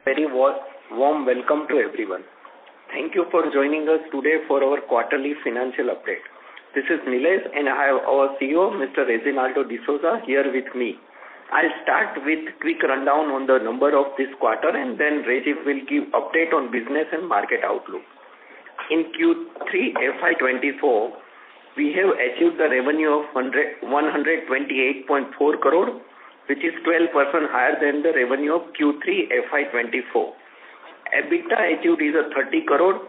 Very warm welcome to everyone. Thank you for joining us today for our quarterly financial update. This is Nilesh and I have our CEO, Mr. Reginaldo D'Souza, here with me. I'll start with quick rundown on the number of this quarter and then Rajiv will give update on business and market outlook. In Q3 FY24, we have achieved the revenue of 128.4 crore, which is 12% higher than the revenue of Q3 FY24. EBITDA achieved is a 30 crore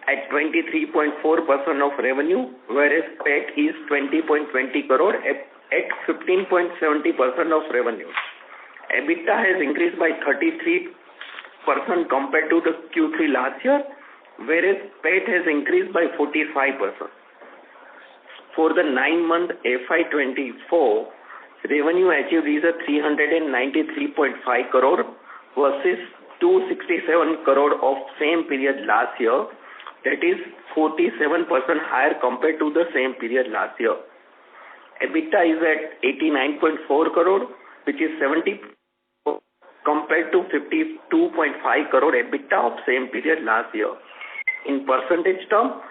at 23.4% of revenue, whereas PAT is 20.20 crore at 15.70% of revenue. EBITDA has increased by 33% compared to the Q3 last year, whereas PAT has increased by 45%. For the 9-month FY24, revenue achieved is a 393.5 crore versus 267 crore of same period last year. That is 47% higher compared to the same period last year. EBITDA is at 89.4 crore, which is 70 compared to 52.5 crore EBITDA of same period last year. In percentage term,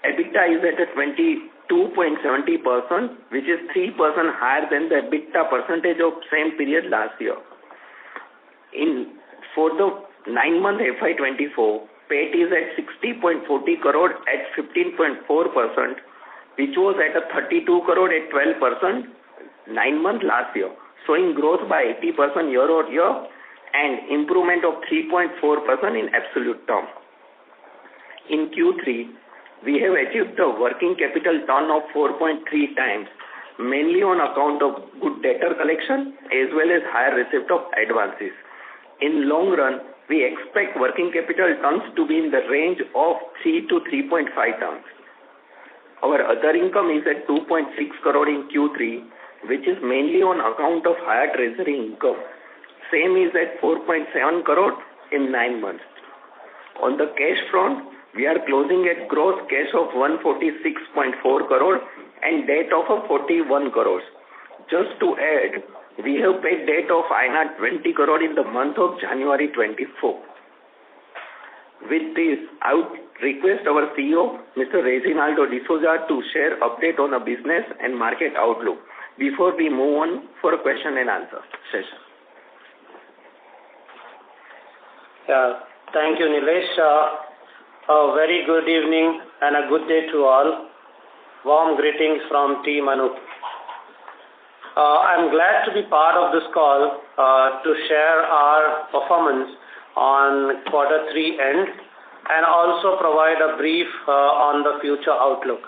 EBITDA is at a 22.70%, which is 3% higher than the EBITDA percentage of same period last year. For the 9-month FY24, PAT is at 60.40 crore at 15.4%, which was at a 32 crore at 12% 9-month last year, showing growth by 80% year-over-year and improvement of 3.4% in absolute term. In Q3, we have achieved the working capital turn of 4.3 times, mainly on account of good debtor collection as well as higher receipt of advances. In long run, we expect working capital turns to be in the range of 3 to 3.5 turns. Our other income is at 2.6 crore in Q3, which is mainly on account of higher treasury income. Same is at 4.7 crore in 9 months. On the cash front, we are closing at gross cash of 146.4 crore and debt of 41 crores. Just to add, we have paid debt of INR 20 crore in the month of January 24. With this, I would request our CEO, Mr. Reginaldo D'Souza, to share update on the business and market outlook before we move on for a question and answer session. Thank you, Nilesh. A very good evening and a good day to all. Warm greetings from Team Anup. I'm glad to be part of this call to share our performance on quarter 3 end and also provide a brief on the future outlook.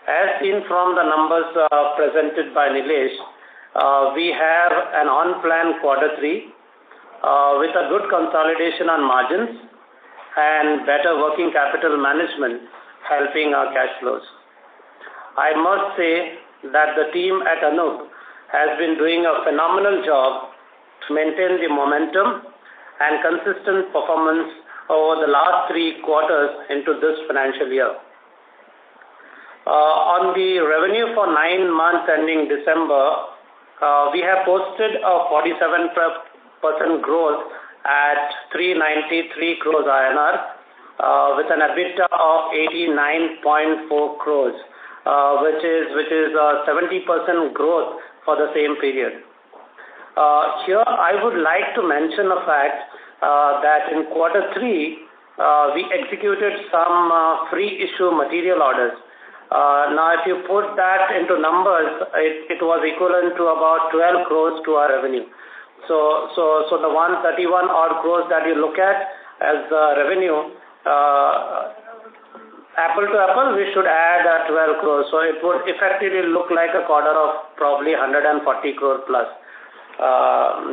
As seen from the numbers presented by Nilesh, we have an on-plan quarter 3 with a good consolidation on margins and better working capital management helping our cash flows. I must say that the team at Anup has been doing a phenomenal job to maintain the momentum and consistent performance over the last 3 quarters into this financial year. On the revenue for 9 months ending December, we have posted a 47% growth at 393 crores INR with an EBITDA of 89.4 crores, which is 70% growth for the same period. Here I would like to mention a fact that in quarter 3 we executed some free issue material orders. Now if you put that into numbers, it was equivalent to about 12 crores to our revenue. So the 131 odd crores that you look at as revenue, apple to apple, we should add 12 crores. So it would effectively look like a quarter of probably 140 crore plus.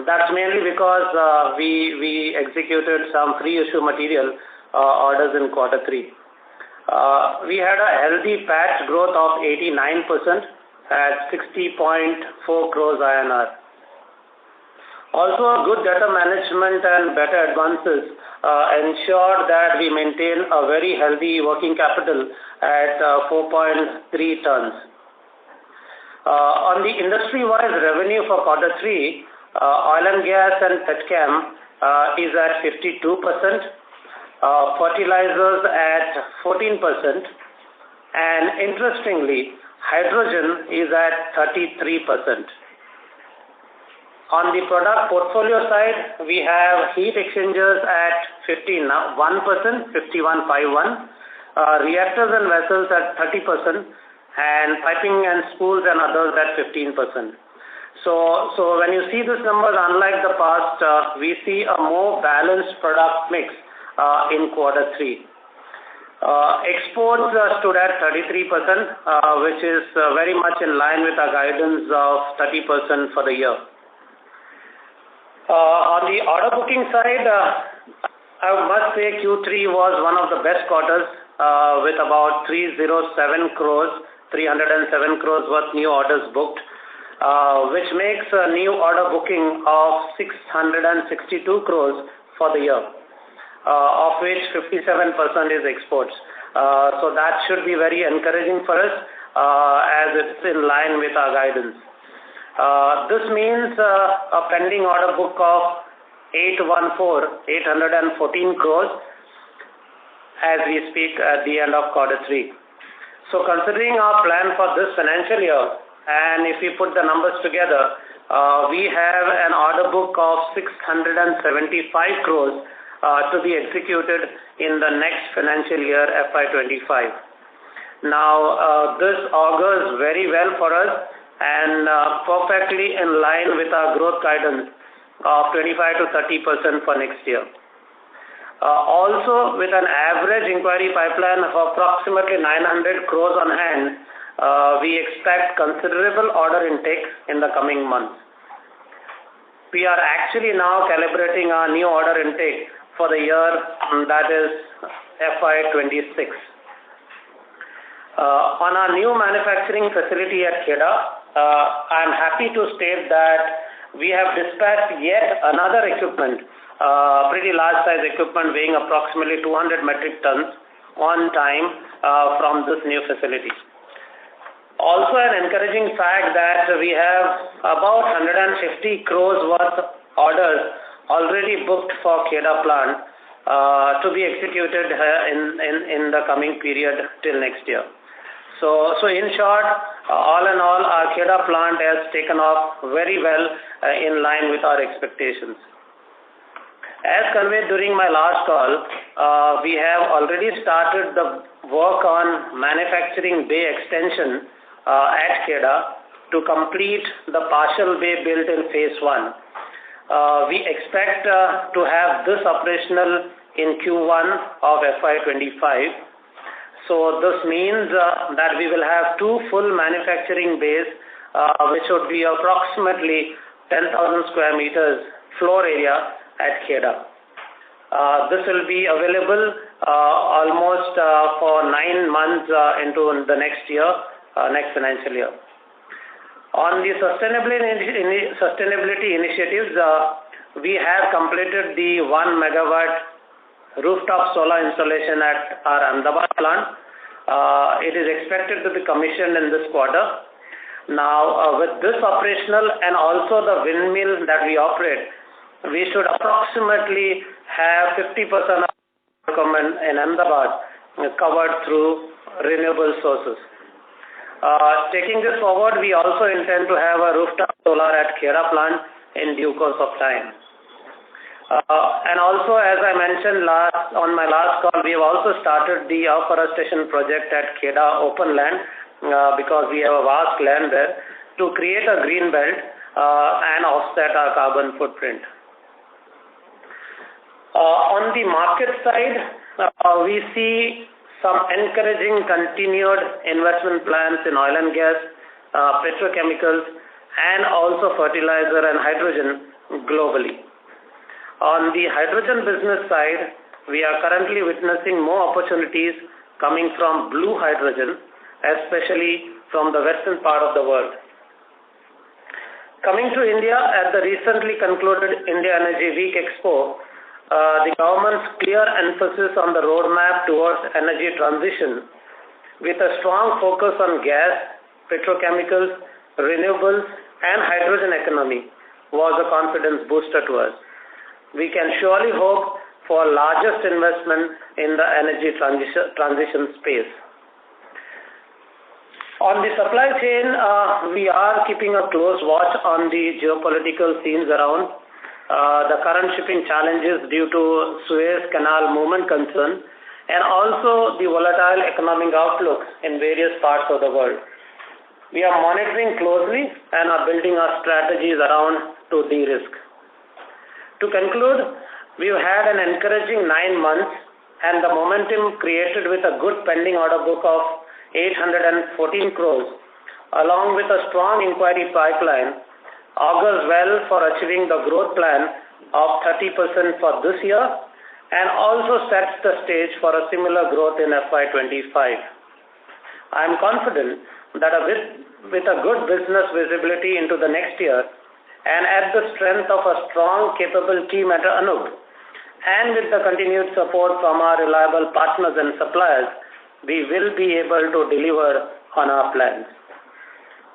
That's mainly because we executed some free issue material orders in quarter 3. We had a healthy PAT growth of 89% at 60.4 crores INR. Also, a good data management and better advances ensure that we maintain a very healthy working capital at 4.3 tons. On the industry-wise revenue for quarter 3, oil and gas and petchem is at 52%, fertilizers at 14%, and interestingly, hydrogen is at 33%. On the product portfolio side, we have heat exchangers at 51%, 51.51, reactors and vessels at 30%, and piping and spools and others at 15%. So when you see these numbers, unlike the past, we see a more balanced product mix in quarter 3. Exports stood at 33%, which is very much in line with our guidance of 30% for the year. On the order booking side, I must say Q3 was one of the best quarters with about 307 crores worth new orders booked, which makes a new order booking of 662 crores for the year, of which 57% is exports. So that should be very encouraging for us as it's in line with our guidance. This means a pending order book of 814 crores as we speak at the end of quarter 3. So considering our plan for this financial year, and if we put the numbers together, we have an order book of 675 crores to be executed in the next financial year, FY25. Now, this augurs very well for us and perfectly in line with our growth guidance of 25 to 30% for next year. Also, with an average inquiry pipeline of approximately 900 crores on hand, we expect considerable order intake in the coming months. We are actually now calibrating our new order intake for the year, that is FY26. On our new manufacturing facility at Kheda, I am happy to state that we have dispatched yet another equipment, pretty large size equipment weighing approximately 200 metric tons on time from this new facility. Also an encouraging fact that we have about 150 crores worth of orders already booked for Kheda plant to be executed in the coming period till next year. So in short, all in all, our Kheda plant has taken off very well in line with our expectations. As conveyed during my last call, we have already started the work on manufacturing bay extension at Kheda to complete the partial bay built in phase 1. We expect to have this operational in Q1 of FY25. So this means that we will have 2 full manufacturing bays, which would be approximately 10,000 square meters floor area at Kheda. This will be available almost for 9 months into the next year, next financial year. On the sustainability initiatives, we have completed the 1 megawatt rooftop solar installation at our Ahmedabad plant. It is expected to be commissioned in this quarter. Now, with this operational and also the windmill that we operate, we should approximately have 50% of requirement in Ahmedabad covered through renewable sources. Taking this forward, we also intend to have a rooftop solar at Kheda plant in due course of time. And also, as I mentioned on my last call, we have also started the afforestation project at Kheda open land because we have a vast land there to create a green belt and offset our carbon footprint. On the market side, we see some encouraging continued investment plans in oil and gas, petrochemicals, and also fertilizer and hydrogen globally. On the hydrogen business side, we are currently witnessing more opportunities coming from blue hydrogen, especially from the western part of the world. Coming to India, at the recently concluded India Energy Week Expo, the government's clear emphasis on the roadmap towards energy transition with a strong focus on gas, petrochemicals, renewables, and hydrogen economy was a confidence booster to us. we can surely hope for largest investment in the energy transition space. On the supply chain, we are keeping a close watch on the geopolitical scenes around the current shipping challenges due to Suez Canal movement concern and also the volatile economic outlook in various parts of the world. We are monitoring closely and are building our strategies around to de-risk. To conclude, we've had an encouraging 9 months and the momentum created with a good pending order book of 814 crores along with a strong inquiry pipeline augurs well for achieving the growth plan of 30% for this year and also sets the stage for a similar growth in FY25. I am confident that with a good business visibility into the next year and at the strength of a strong, capable team at Anup and with the continued support from our reliable partners and suppliers, we will be able to deliver on our plans.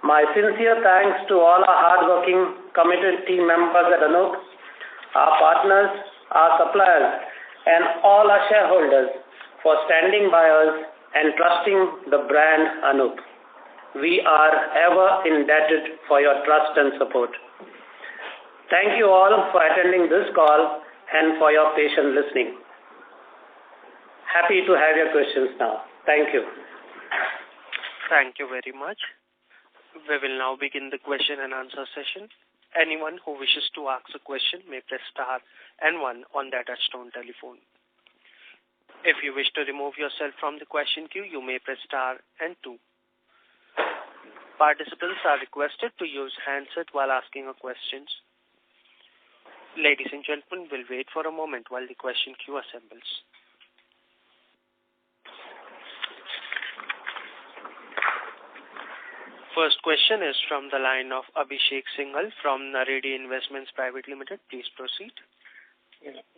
My sincere thanks to all our hardworking, committed team members at Anup, our partners, our suppliers, and all our shareholders for standing by us and trusting the brand Anup. We are ever indebted for your trust and support. Thank you all for attending this call and for your patient listening. Happy to have your questions now. Thank you. Thank you very much. We will now begin the question and answer session. Anyone who wishes to ask a question may press star and 1 on their touchtone telephone. If you wish to remove yourself from the question queue, you may press star and 2. Participants are requested to use handset while asking a questions. Ladies and gentlemen, we'll wait for a moment while the question queue assembles. First question is from the line of Abhishek Singhal from Naredi Investments Private Limited. Please proceed.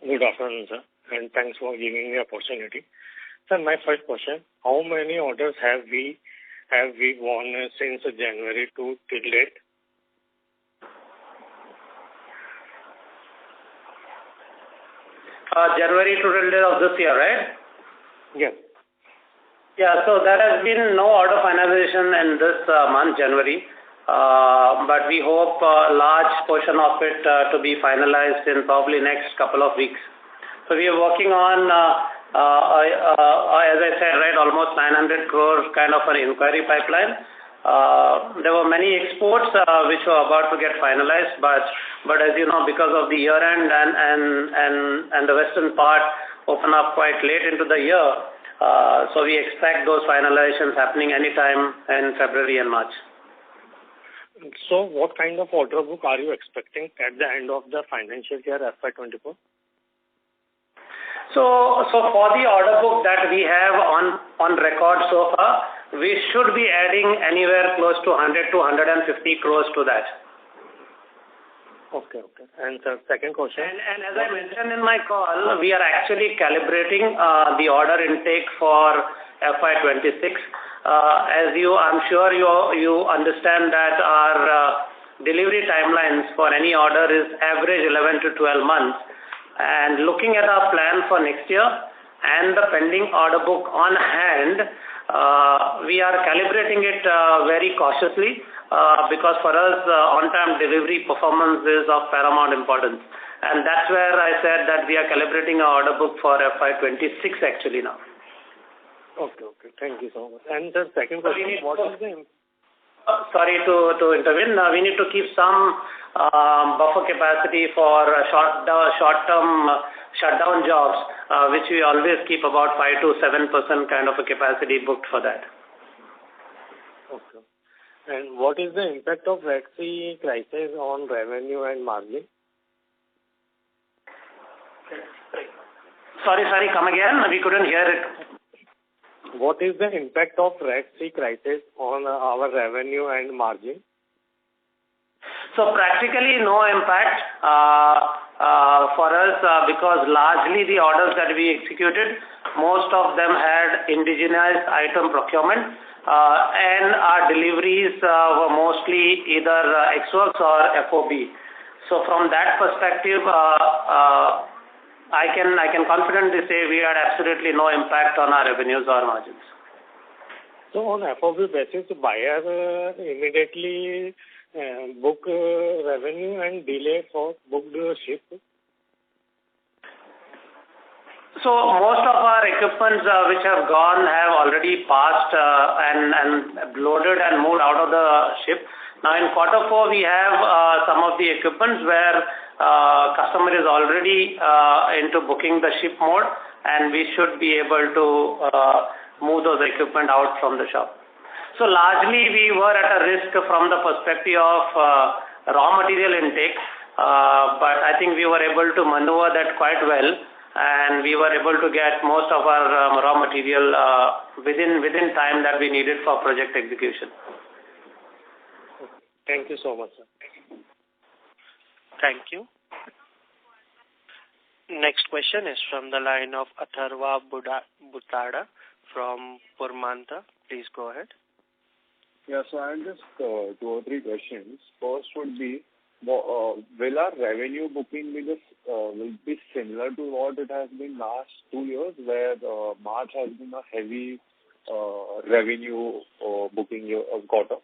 Good afternoon, sir, and thanks for giving me the opportunity. Sir, my first question, how many orders have we won since January to till date? January to till date of this year, right? Yes. Yeah, so there has been no order finalization in this month, January, but we hope a large portion of it to be finalized in probably next couple of weeks. So we are working on, as I said, right, almost 900 crores kind of an inquiry pipeline. There were many exports which were about to get finalized, but as you know, because of the year end and the western part open up quite late into the year, so we expect those finalizations happening anytime in February and March. So what kind of order book are you expecting at the end of the financial year FY24? So for the order book that we have on record so far, we should be adding anywhere close to 100 to 150 crores to that. Okay. And the second question? And as I mentioned in my call, we are actually calibrating the order intake for FY26. I'm sure you understand that our delivery timelines for any order is average 11 to 12 months. And looking at our plan for next year and the pending order book on hand, we are calibrating it very cautiously because for us, on-time delivery performance is of paramount importance. And that's where I said that we are calibrating our order book for FY26 actually now. Okay. Thank you so much. And the second question, what is the... Sorry to intervene. We need to keep some buffer capacity for short-term shutdown jobs, which we always keep about 5 to 7% kind of a capacity booked for that. Okay. And what is the impact of Red Sea crisis on revenue and margin? Sorry, come again. We couldn't hear it. What is the impact of Red Sea crisis on our revenue and margin? So practically no impact for us because largely the orders that we executed, most of them had indigenized item procurement and our deliveries were mostly either ex-works or FOB. So from that perspective, I can confidently say we had absolutely no impact on our revenues or margins. So on FOB basis, buyer immediately book revenue and delay for booked ship? So most of our equipments which have gone have already passed and loaded and moved out of the ship. Now in quarter 4 we have some of the equipments where customer is already into booking the ship mode, and we should be able to move those equipment out from the shop. So largely we were at a risk from the perspective of raw material intake, but I think we were able to maneuver that quite well, and we were able to get most of our raw material within time that we needed for project execution. Thank you so much, sir. Thank you. Next question is from the line of Atharva Butada from Purmanta. Please go ahead. Yeah, so I have just 2 or 3 questions. First would be, will our revenue booking will be similar to what it has been last 2 years, where March has been a heavy revenue booking quarter?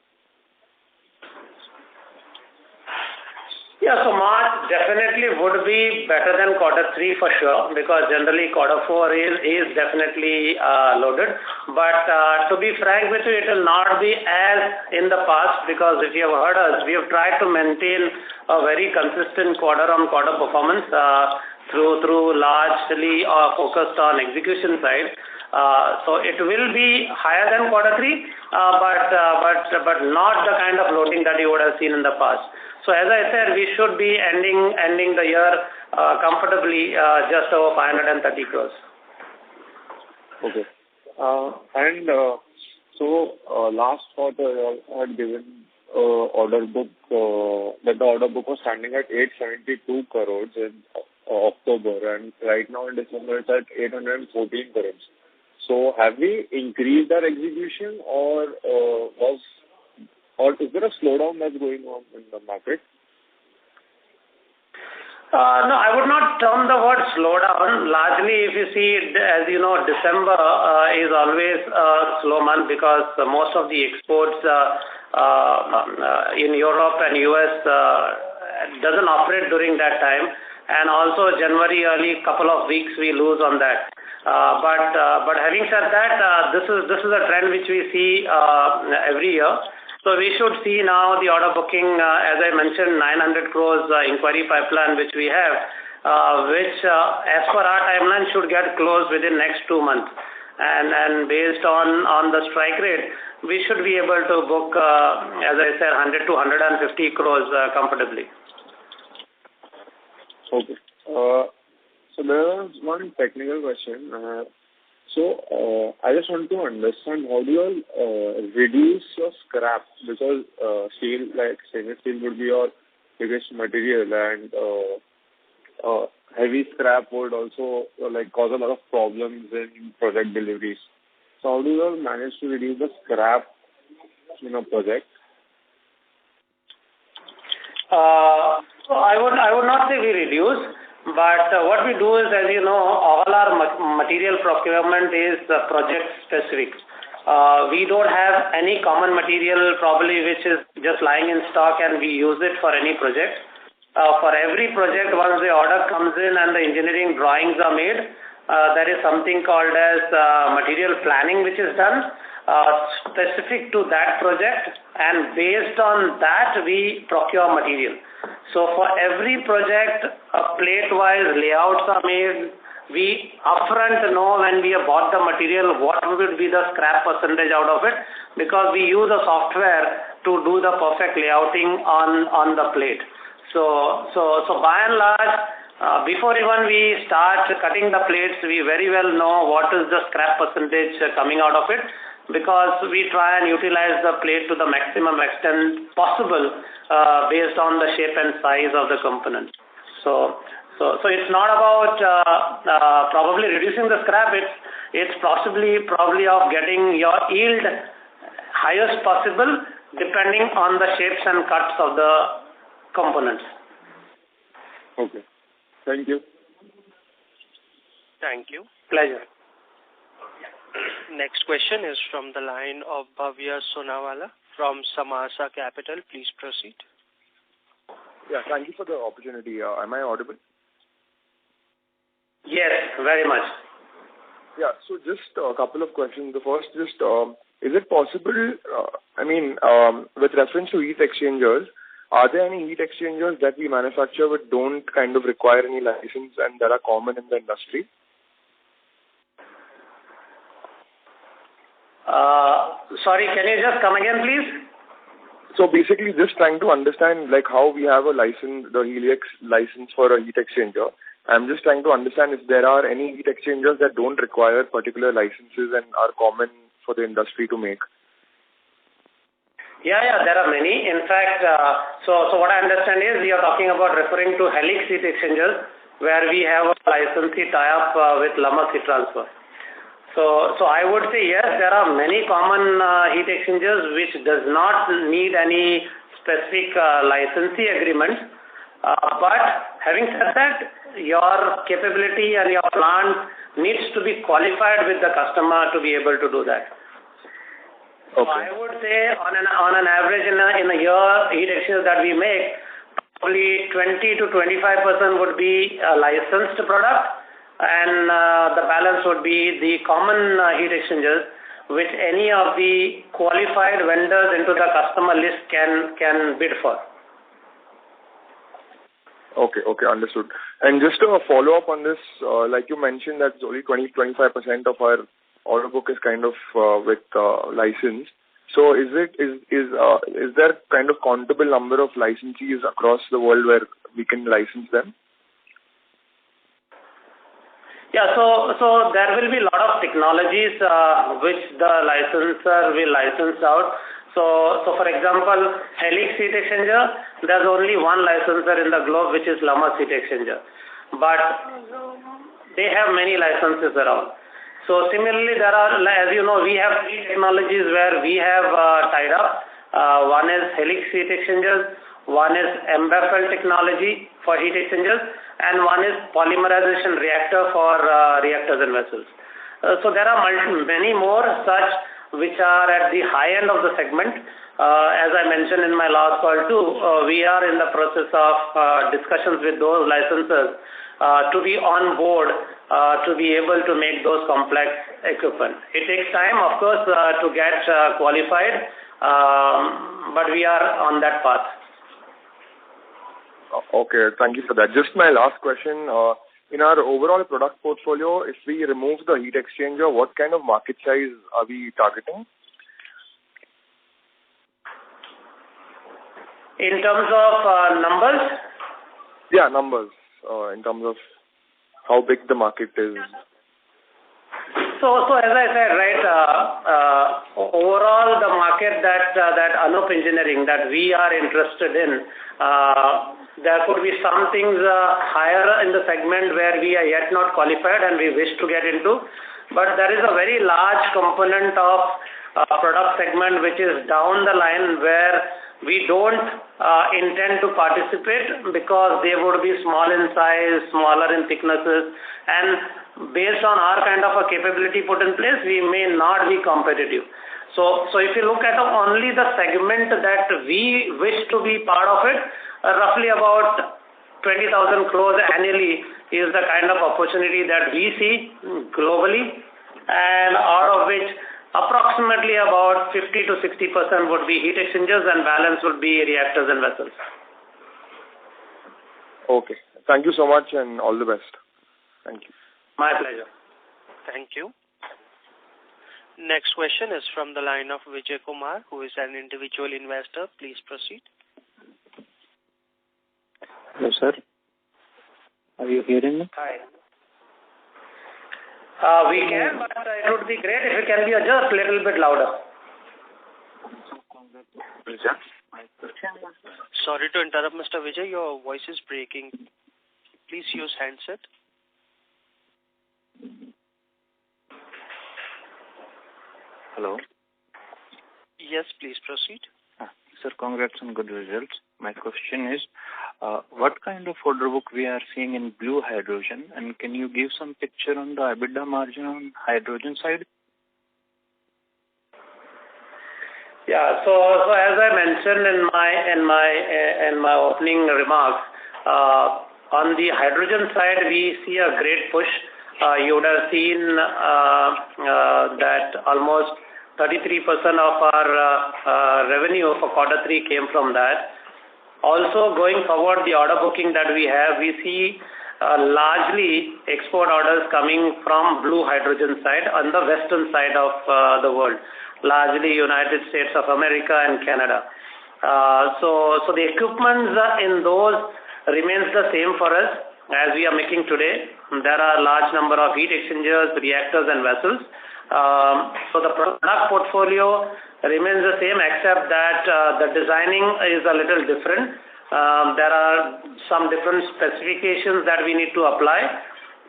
Yeah, so March definitely would be better than quarter 3 for sure, because generally quarter 4 is definitely loaded. But to be frank with you, it will not be as in the past, because if you have heard us, we have tried to maintain a very consistent quarter-on-quarter performance through largely focused on execution side. So it will be higher than quarter 3, but not the kind of loading that you would have seen in the past. So as I said, we should be ending the year comfortably just over 530 crores. Okay. So last quarter you had given order book that the order book was standing at 872 crores in October, and right now in December it's at 814 crores. So have we increased our execution, or is there a slowdown that's going on in the market? No, I would not term the word slowdown. Largely, if you see, as you know, December is always a slow month, because most of the exports in Europe and US doesn't operate during that time, and also January early couple of weeks we lose on that. But having said that, this is a trend which we see every year. So we should see now the order booking, as I mentioned, 900 crores inquiry pipeline which we have, which as per our timeline should get closed within next 2 months. And based on the strike rate, we should be able to book, as I said, 100 to 150 crores comfortably. Okay. So there was one technical question. So I just want to understand, how do you reduce your scrap? Because steel, like stainless steel, would be your biggest material, and heavy scrap would also cause a lot of problems in project deliveries. So how do you manage to reduce the scrap in a project? So I would not say we reduce. But what we do is, as you know, all our material procurement is project specific. We don't have any common material probably which is just lying in stock and we use it for any project. For every project, once the order comes in and the engineering drawings are made, there is something called as material planning which is done specific to that project, and based on that we procure material. So for every project, plate-wise layouts are made. We upfront know when we have bought the material what would be the scrap percentage out of it, because we use a software to do the perfect layouting on the plate. So by and large, before even we start cutting the plates, we very well know what is the scrap percentage coming out of it, because we try and utilize the plate to the maximum extent possible based on the shape and size of the component. So it's not about probably reducing the scrap. It's probably of getting your yield highest possible depending on the shapes and cuts of the components. Okay. Thank you. Thank you. Pleasure. Next question is from the line of Bhavya Sonawala from Samasa Capital. Please proceed. Yeah, thank you for the opportunity. Am I audible? Yes, very much. Yeah, so just a couple of questions. The first, just is it possible, with reference to heat exchangers, are there any heat exchangers that we manufacture but don't kind of require any license and that are common in the industry? Sorry, can you just come again, please? So basically just trying to understand like how we have a license, the Helix license for a heat exchanger. I'm just trying to understand if there are any heat exchangers that don't require particular licenses and are common for the industry to make. Yeah, there are many. In fact, so what I understand is you're talking about referring to Helix heat exchangers where we have a licensee tie-up with Lummus Heat Transfer. So I would say yes, there are many common heat exchangers which does not need any specific licensee agreement. But having said that, your capability and your plant needs to be qualified with the customer to be able to do that. Okay. So I would say on an average in a year, heat exchangers that we make, probably 20 to 25% would be a licensed product, and the balance would be the common heat exchangers, which any of the qualified vendors into the customer list can bid for. Okay, understood. And just a follow-up on this, like you mentioned that only 20-25% of our order book is kind of with license. So is there kind of countable number of licensees across the world where we can license them? Yeah, so there will be a lot of technologies which the licensor will license out. So for example, Helix heat exchanger, there's only one licensor in the globe, which is Lummus heat exchanger. But they have many licenses around. So similarly, there are, as you know, we have three technologies where we have tied up. One is Helix heat exchangers, one is MBFL technology for heat exchangers, and one is polymerization reactor for reactors and vessels. So there are many more such which are at the high end of the segment. As I mentioned in my last call too, we are in the process of discussions with those licensors to be on board to be able to make those complex equipment. It takes time, of course, to get qualified, but we are on that path. Okay, thank you for that. Just my last question. In our overall product portfolio, if we remove the heat exchanger, what kind of market size are we targeting? In terms of numbers? Yeah, numbers. In terms of how big the market is. So as I said, right, overall the market that Anup Engineering that we are interested in, there could be some things higher in the segment where we are yet not qualified and we wish to get into. But there is a very large component of product segment which is down the line where we don't intend to participate because they would be small in size, smaller in thicknesses, and based on our kind of a capability put in place, we may not be competitive. So if you look at only the segment that we wish to be part of it, roughly about 20,000 crores annually is the kind of opportunity that we see globally, and out of which approximately about 50 to 60% would be heat exchangers and balance would be reactors and vessels. Okay. Thank you so much and all the best. Thank you. My pleasure. Thank you. Next question is from the line of Vijay Kumar, who is an individual investor. Please proceed. Hello, sir. Are you hearing me? Hi. We can, but it would be great if it can be just a little bit louder. Sorry to interrupt, Mr. Vijay. Your voice is breaking. Please use handset. Hello. Yes, please proceed. Sir, congrats on good results. My question is, what kind of order book we are seeing in blue hydrogen, and can you give some picture on the EBITDA margin on hydrogen side? Yeah. So as I mentioned in my opening remarks, on the hydrogen side, we see a great push. You would have seen that almost 33% of our revenue for quarter 3 came from that. Also, going forward, the order booking that we have, we see largely export orders coming from blue hydrogen side on the western side of the world, largely United States of America and Canada. So the equipment in those remains the same for us as we are making today. There are a large number of heat exchangers, reactors and vessels. So the product portfolio remains the same, except that the designing is a little different. There are some different specifications that we need to apply,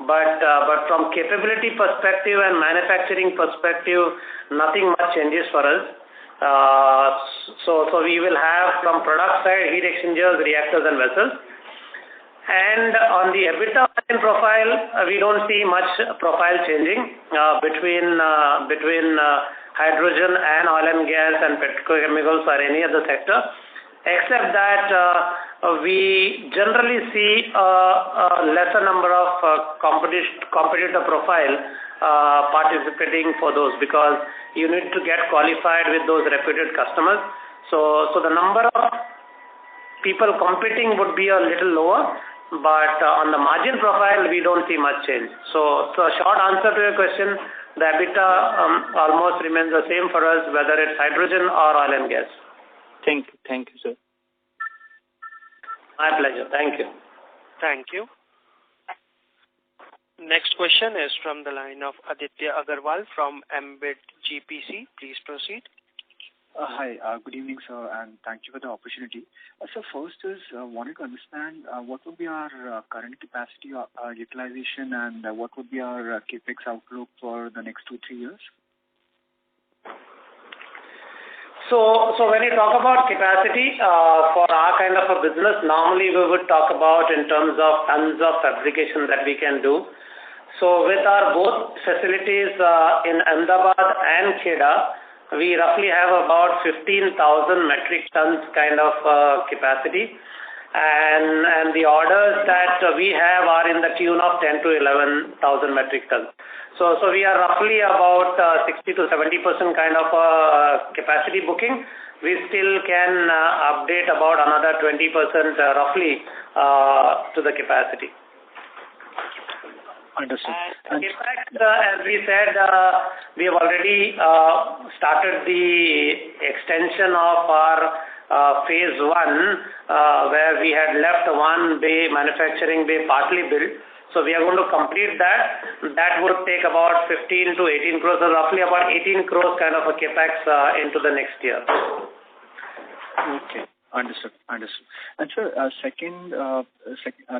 but from capability perspective and manufacturing perspective, nothing much changes for us. So we will have from product side heat exchangers, reactors and vessels. And on the EBITDA profile, we don't see much profile changing between hydrogen and oil and gas and petrochemicals or any other sector, except that we generally see a lesser number of competitor profile participating for those, because you need to get qualified with those reputed customers. So the number of people competing would be a little lower, but on the margin profile, we don't see much change. So a short answer to your question, the EBITDA almost remains the same for us, whether it's hydrogen or oil and gas. Thank you, sir. My pleasure. Thank you. Thank you. Next question is from the line of Aditya Agarwal from Ambit GPC. Please proceed. Hi, good evening, sir, and thank you for the opportunity. So first is, wanted to understand what would be our current capacity utilization and what would be our capex outlook for the next 2-3 years? So when you talk about capacity for our kind of a business, normally we would talk about in terms of tons of fabrication that we can do. So with our both facilities in Ahmedabad and Kheda, we roughly have about 15,000 metric tons kind of capacity, and the orders that we have are in the tune of 10 to 11,000 metric tons. So we are roughly about 60 to 70% kind of capacity booking. We still can update about another 20% roughly to the capacity. Understood. And in fact, as we said, we have already started the extension of our phase 1, where we had left one bay, manufacturing bay, partly built. So we are going to complete that. That would take about 15 to 18 crores, so roughly about 18 crores kind of a capex into the next year. Okay. Understood. And sir,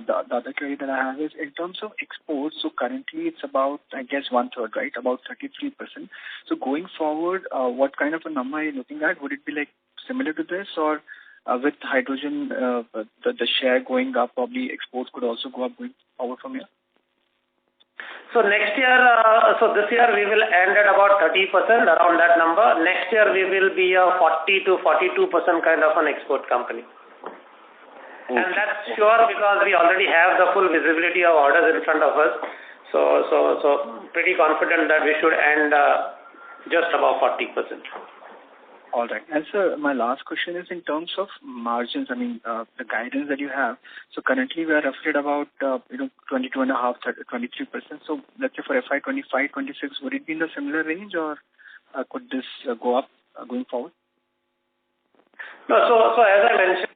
the other query that I have is in terms of exports. So currently it's about, I guess, 1/3, right? About 33%. So going forward, what kind of a number are you looking at? Would it be like similar to this, or with hydrogen, the share going up, probably exports could also go up going forward from here? So next year, this year we will end at about 30%, around that number. Next year we will be a 40 to 42% kind of an export company. Okay. And that's sure, because we already have the full visibility of orders in front of us. So pretty confident that we should end just above 40%. All right. And sir, my last question is in terms of margins. I mean, the guidance that you have. So currently we are roughly at about 22.5%, 23%. So let's say for FY25-26, would it be in the similar range, or could this go up going forward? No. So as I mentioned,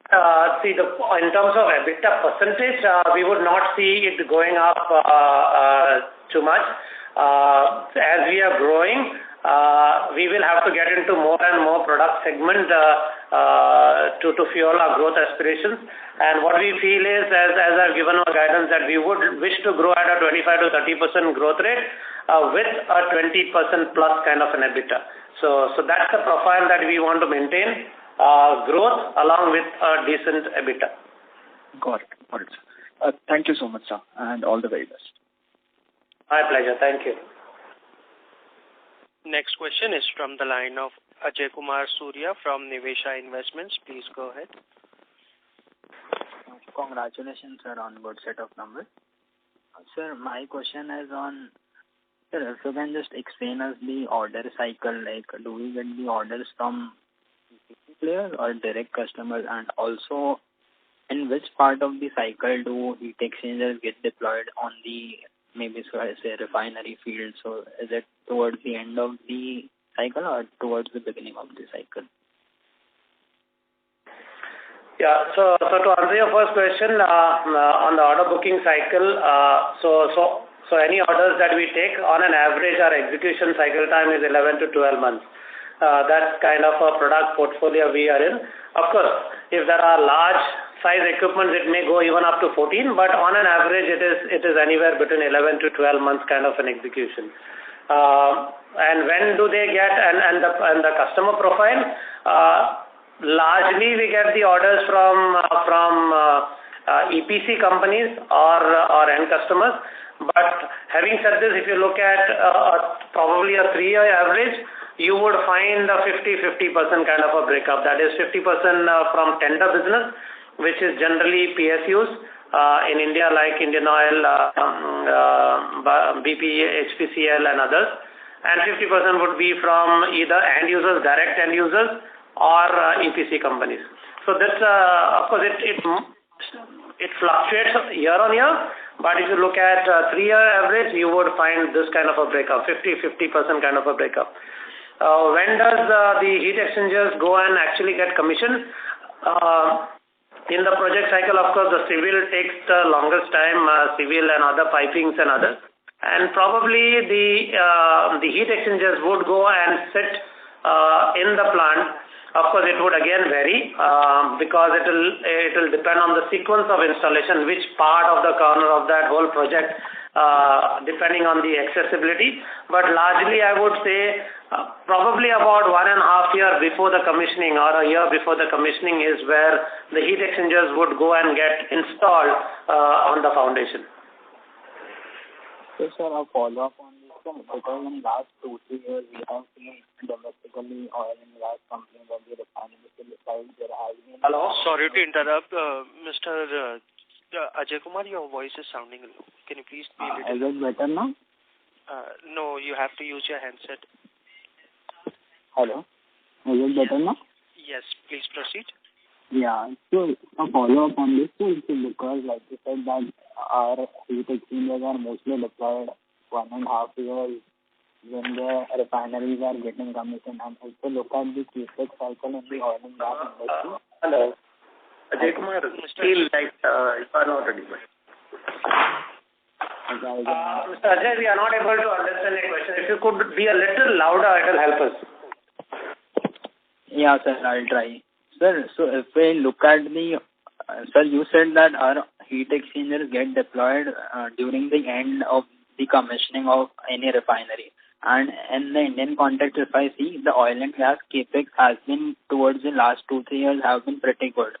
in terms of EBITDA percentage, we would not see it going up too much. As we are growing, we will have to get into more and more product segment to fuel our growth aspirations. And what we feel is, as I've given our guidance, that we would wish to grow at a 25 to 30% growth rate with a 20% plus kind of an EBITDA. So that's the profile that we want to maintain, growth along with a decent EBITDA. Got it. Got it, sir. Thank you so much, sir, and all the very best. My pleasure. Thank you. Next question is from the line of Ajay Kumar Surya from Nivesha Investments. Please go ahead. Congratulations, sir, on good set of numbers. Sir, my question is on, sir, if you can just explain us the order cycle, like do we get the orders from players or direct customers, and also in which part of the cycle do heat exchangers get deployed on the, maybe so I say, refinery field? So is it towards the end of the cycle or towards the beginning of the cycle? Yeah, so to answer your first question, on the order booking cycle, so any orders that we take, on an average, our execution cycle time is 11 to 12 months. That's kind of a product portfolio we are in. Of course, if there are large size equipment, it may go even up to 14, but on an average, it is anywhere between 11 to 12 months kind of an execution. And when do they get, and the customer profile, largely we get the orders from EPC companies or end customers. But having said this, if you look at probably a 3-year average, you would find a 50% kind of a breakup. That is 50% from tender business, which is generally PSUs in India, like Indian Oil, BP, HPCL and others. And 50% would be from either end users, direct end users, or EPC companies. So that's, of course, it fluctuates year on year, but if you look at 3-year average, you would find this kind of a breakup, 50% kind of a breakup. When does the heat exchangers go and actually get commissioned? In the project cycle, of course, the civil takes the longest time, civil and other pipings and others. And probably the heat exchangers would go and sit in the plant. Of course, it would again vary because it will depend on the sequence of installation, which part of the corner of that whole project, depending on the accessibility. But largely, I would say probably about 1.5 years before the commissioning or a year before the commissioning is where the heat exchangers would go and get installed on the foundation. So, sir, a follow-up on this one, because in the last 2-3 years, we have seen domestically oil and gas companies on the refinery side, there has been... Hello? Sorry to interrupt, Mr. Ajay Kumar, your voice is sounding low. Can you please be a little... Is it better now? No, you have to use your handset. Hello? Is it better now? Yes, please proceed. Yeah, so a follow-up on this is because, like you said, that our heat exchangers are mostly deployed 1.5 years when the refineries are getting commissioned, and also look at the CapEx cycle in the oil and gas industry. Hello. Ajay Kumar, still like you are not audible. Mr. Ajay, we are not able to understand your question. If you could be a little louder, it will help us. Yeah, sir, I'll try. Sir, so if we look at the, sir, you said that our heat exchangers get deployed during the end of the commissioning of any refinery. And in the Indian context, if I see, the oil and gas capex has been towards the last 2-3 years have been pretty good.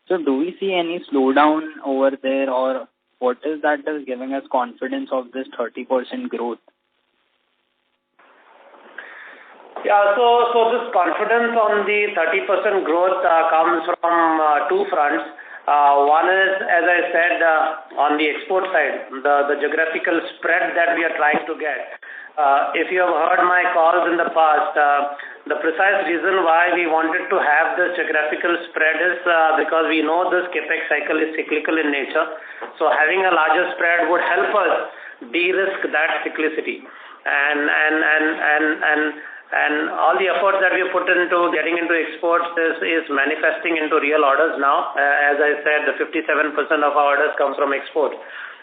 So do we see any slowdown over there, or what is that is giving us confidence of this 30% growth? Yeah, so this confidence on the 30% growth comes from 2 fronts. One is, as I said, on the export side, the geographical spread that we are trying to get. If you have heard my calls in the past, the precise reason why we wanted to have this geographical spread is because we know this capex cycle is cyclical in nature. So having a larger spread would help us de-risk that cyclicity. And all the efforts that we put into getting into exports is manifesting into real orders now. As I said, the 57% of our orders comes from export.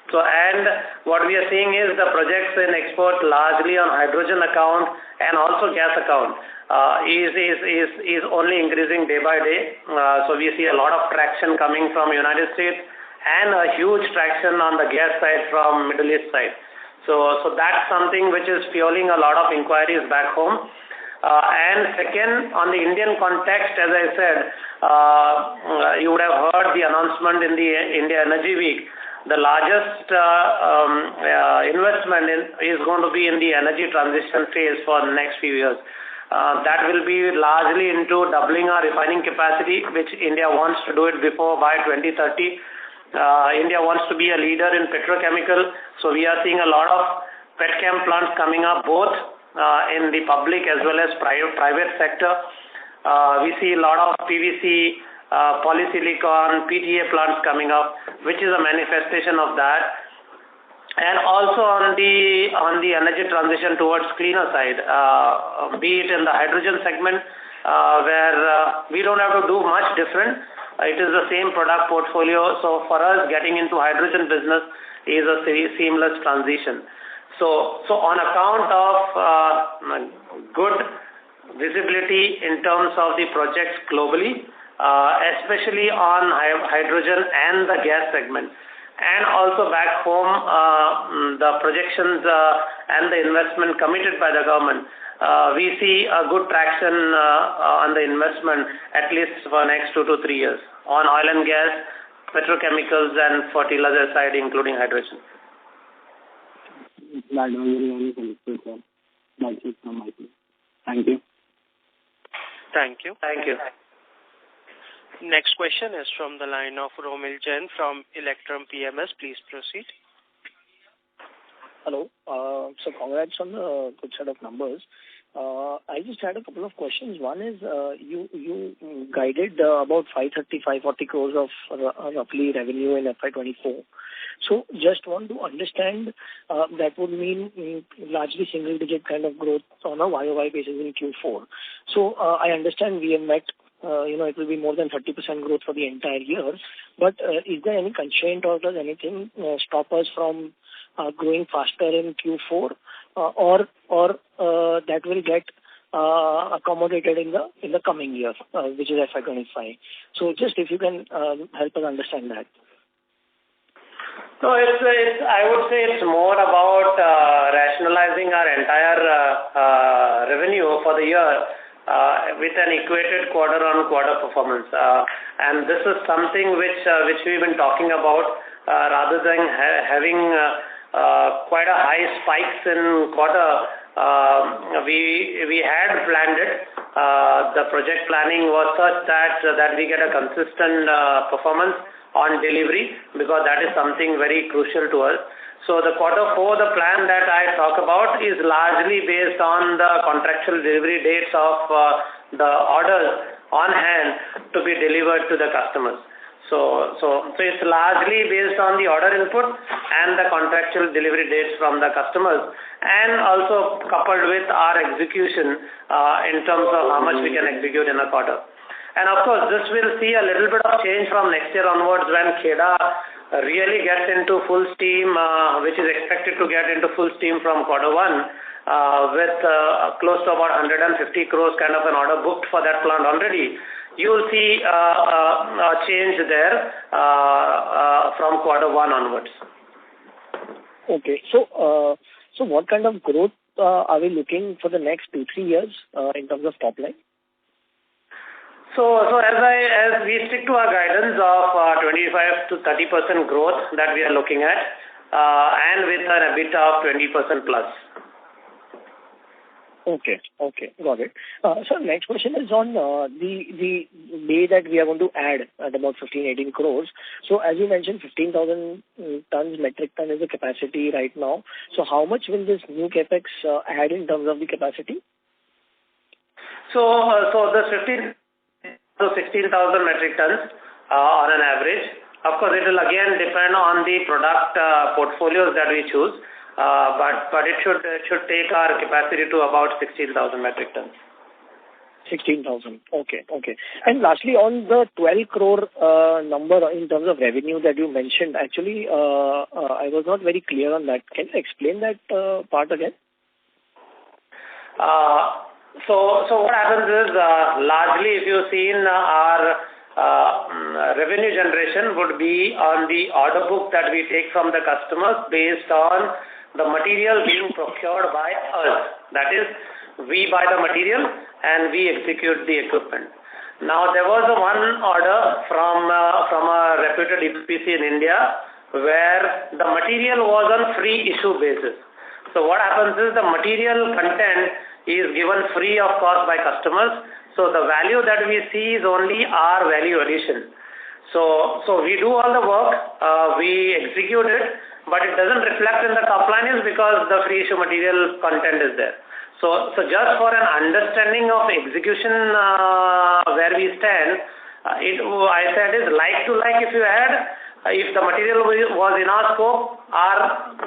So, and what we are seeing is the projects in export largely on hydrogen account and also gas account is only increasing day by day. So we see a lot of traction coming from United States and a huge traction on the gas side from Middle East side. So that's something which is fueling a lot of inquiries back home. And second, on the Indian context, as I said, you would have heard the announcement in the India Energy Week. The largest investment is going to be in the energy transition phase for the next few years. That will be largely into doubling our refining capacity, which India wants to do it by 2030. India wants to be a leader in petrochemical, so we are seeing a lot of petchem plants coming up, both in the public as well as private sector. We see a lot of PVC, polysilicon, PTA plants coming up, which is a manifestation of that. And also on the energy transition towards cleaner side, be it in the hydrogen segment, where we don't have to do much different. It is the same product portfolio. So for us, getting into hydrogen business is a seamless transition. So on account of good visibility in terms of the projects globally, especially on hydrogen and the gas segment, and also back home, the projections and the investment committed by the government, we see a good traction on the investment, at least for next 2 to 3 years, on oil and gas, petrochemicals and fertilizer side, including hydrogen. That was really helpful, sir. That's it from my side. Thank you. Thank you. Thank you. Next question is from the line of Romil Jain from Electrum PMS. Please proceed. Hello. So congrats on the good set of numbers. I just had a couple of questions. One is you guided about 530-540 crores of roughly revenue in FY24. So just want to understand that would mean largely single-digit kind of growth on a YOY basis in Q4. So I understand we have met, it will be more than 30% growth for the entire year. But is there any constraint or does anything stop us from growing faster in Q4, or that will get accommodated in the coming year, which is FY25? So just if you can help us understand that. No, I would say it's more about rationalizing our entire revenue for the year with an equated quarter-on-quarter performance. And this is something which we've been talking about, rather than having quite a high spikes in quarter. We had planned it. The project planning was such that we get a consistent performance on delivery, because that is something very crucial to us. So the quarter 4, the plan that I talk about is largely based on the contractual delivery dates of the orders on hand to be delivered to the customers. So it's largely based on the order input and the contractual delivery dates from the customers, and also coupled with our execution in terms of how much we can execute in a quarter. And of course, this will see a little bit of change from next year onwards when KEDA really gets into full steam, which is expected to get into full steam from quarter 1, with close to about 150 crores kind of an order booked for that plant already. You will see a change there from quarter 1 onwards. Okay. So what kind of growth are we looking for the next 2-3 years in terms of top line? So as we stick to our guidance of 25 to 30% growth that we are looking at, and with an EBITDA of 20% plus. Okay, got it. So next question is on the bay that we are going to add at about 15-18 crores. So as you mentioned, 15,000 metric ton is the capacity right now. So how much will this new capex add in terms of the capacity? So the 16,000 metric tons on an average. Of course, it will again depend on the product portfolios that we choose, but it should take our capacity to about 16,000 metric tons. 16,000. Okay. And lastly, on the 12 crore number in terms of revenue that you mentioned, actually, I was not very clear on that. Can you explain that part again? So what happens is, largely if you've seen our revenue generation would be on the order book that we take from the customers based on the material being procured by us. That is, we buy the material and we execute the equipment. Now, there was one order from a reputed EPC in India where the material was on free issue basis. So what happens is the material content is given free of cost by customers. So the value that we see is only our value addition. So we do all the work, we execute it, but it doesn't reflect in the top line is because the free issue material content is there. So just for an understanding of execution where we stand, I said is like to like if you had, if the material was in our scope,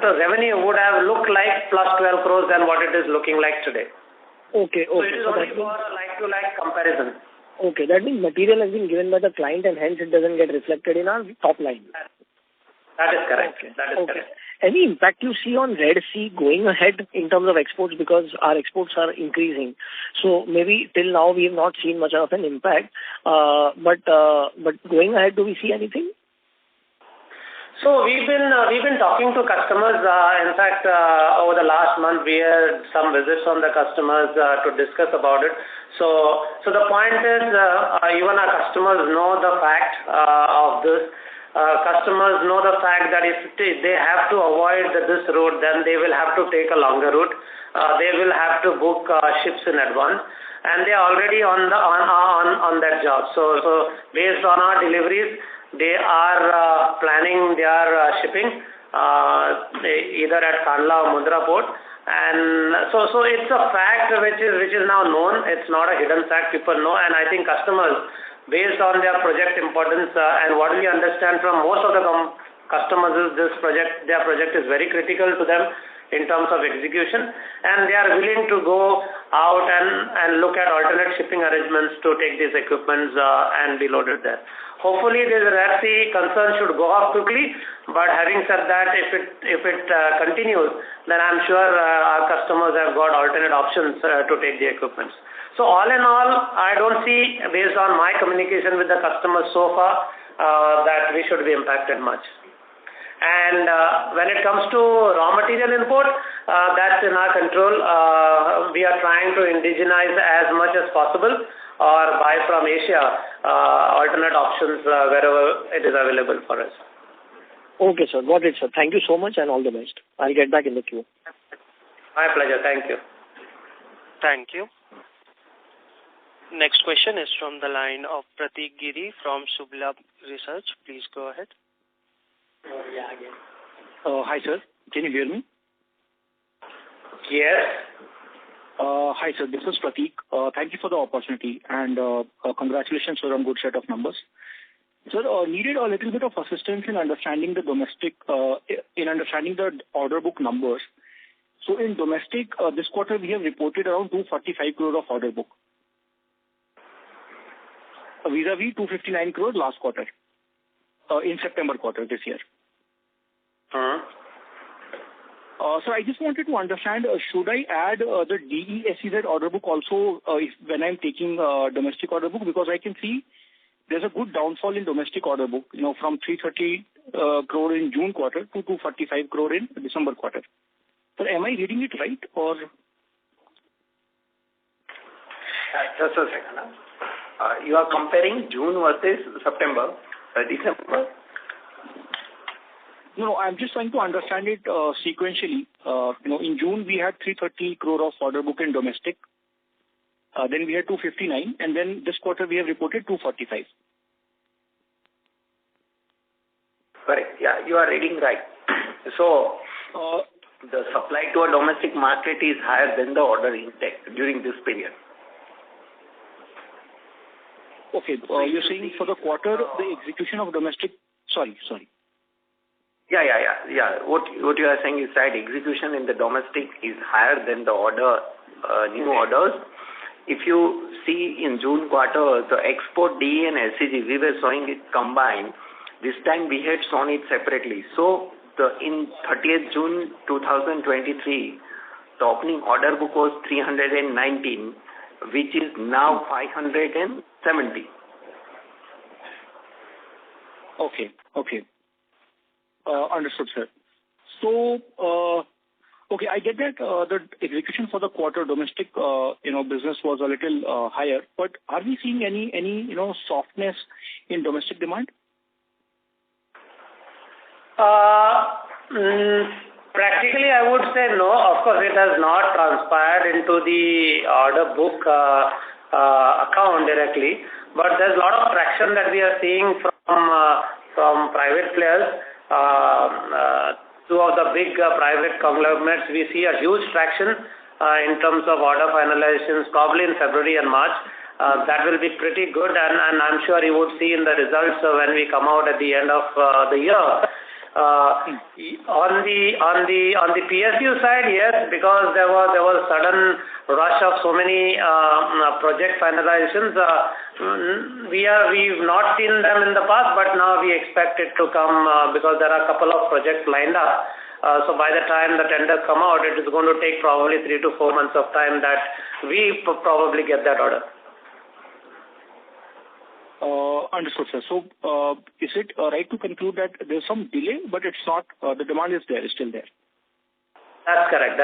the revenue would have looked like plus 12 crores than what it is looking like today. Okay. So it is only for a like to like comparison. Okay, that means material has been given by the client and hence it doesn't get reflected in our top line. That is correct. Okay. That is correct. Any impact you see on Red Sea going ahead in terms of exports, because our exports are increasing? So maybe till now we have not seen much of an impact, but going ahead, do we see anything? So we've been talking to customers. In fact, over the last month, we had some visits from the customers to discuss about it. So the point is, even our customers know the fact of this. Customers know the fact that if they have to avoid this route, then they will have to take a longer route. They will have to book ships in advance, and they are already on that job. So based on our deliveries, they are planning their shipping either at Kandla or Mundra port, and so it's a fact which is now known. It's not a hidden fact. People know, and I think customers, based on their project importance and what we understand from most of the customers is their project is very critical to them in terms of execution, and they are willing to go out and look at alternate shipping arrangements to take these equipments and be loaded there. Hopefully, this Red Sea concern should go off quickly, but having said that, if it continues, then I'm sure our customers have got alternate options to take the equipments. So all in all, I don't see, based on my communication with the customers so far, that we should be impacted much. And when it comes to raw material import, that's in our control. We are trying to indigenize as much as possible or buy from Asia, alternate options wherever it is available for us. Okay, sir. Got it, sir. Thank you so much and all the best. I'll get back in the queue. My pleasure. Thank you. Thank you. Next question is from the line of Pratik Giri from Sublab Research. Please go ahead. Hi, sir. Can you hear me? Yes. Hi, sir. This is Pratik. Thank you for the opportunity and congratulations for a good set of numbers. Sir, needed a little bit of assistance in understanding the domestic, understanding the order book numbers. So in domestic, this quarter we have reported around 245 crore of order book. Vis-a-vis 259 crore last quarter, in September quarter this year. So I just wanted to understand, should I add the DESEZ order book also when I'm taking domestic order book? Because I can see there's a good downfall in domestic order book, from 330 crore in June quarter to 245 crore in December quarter. So am I reading it right or? Just a second. You are comparing June versus September, December? No, I'm just trying to understand it sequentially. In June we had 330 crore of order book in domestic. Then we had 259, and then this quarter we have reported 245. Correct. Yeah, you are reading right. So, the supply to a domestic market is higher than the order intake during this period. Okay, you're saying for the quarter, the execution of domestic... Sorry. Yeah. What you are saying is right. Execution in the domestic is higher than the new orders. If you see in June quarter, the export DE and LCG, we were showing it combined. This time we had shown it separately. So, in 30th June 2023, the opening order book was 319, which is now 570. Okay. Understood, sir. So, Okay, I get that the execution for the quarter domestic, business was a little higher, but are we seeing any softness in domestic demand? Practically, I would say no. Of course, it has not transpired into the order book account directly, but there's a lot of traction that we are seeing from private players. Two of the big private conglomerates, we see a huge traction in terms of order finalizations, probably in February and March. That will be pretty good, and I'm sure you would see in the results when we come out at the end of the year. On the PSU side, yes, because there was sudden rush of so many project finalizations. We've not seen them in the past, but now we expect it to come because there are a couple of projects lined up. So by the time the tenders come out, it is going to take probably 3 to 4 months of time that we probably get that order. Understood, sir. So, is it right to conclude that there's some delay, but it's not, the demand is there, is still there? That's correct.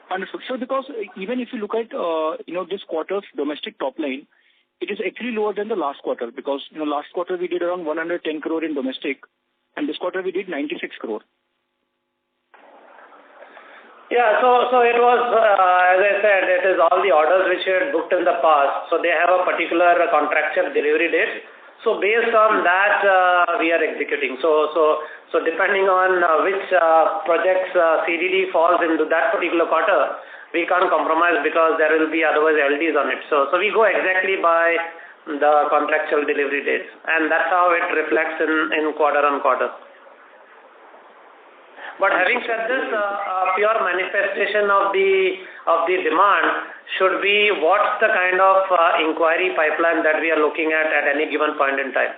Understood. So, because even if you look at, this quarter's domestic top line, it is actually lower than the last quarter because, last quarter we did around 110 crore in domestic, and this quarter we did 96 crore. Yeah, so it was, as I said, it is all the orders which we had booked in the past. So they have a particular contractual delivery date. So based on that, we are executing. So depending on which projects CDD falls into that particular quarter, we can't compromise because there will be otherwise LDs on it. So we go exactly by the contractual delivery dates, and that's how it reflects in quarter on quarter. But having said this, pure manifestation of the demand should be what's the kind of inquiry pipeline that we are looking at any given point in time.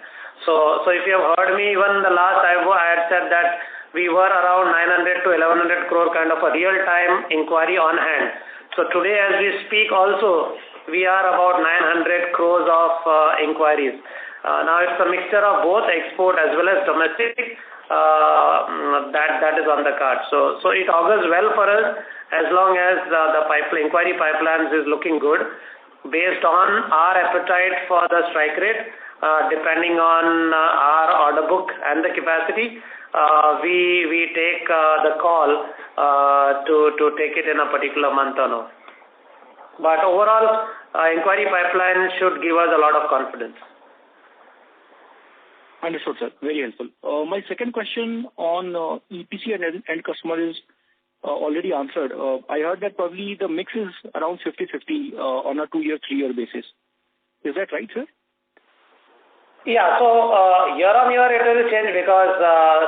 So if you have heard me, even the last I had said that we were around 900 to 1100 crore kind of a real-time inquiry on hand. So today as we speak also, we are about 900 crores of inquiries. Now it's a mixture of both export as well as domestic. That is on the card. So it augurs well for us as long as the inquiry pipelines is looking good based on our appetite for the strike rate. Depending on our order book and the capacity, we take the call to take it in a particular month or no. But overall, inquiry pipeline should give us a lot of confidence. Understood, sir. Very helpful. My second question on EPC and end customer is already answered. I heard that probably the mix is around 50-50 on a 2-year, 3-year basis. Is that right, sir? Yeah, so year on year it will change because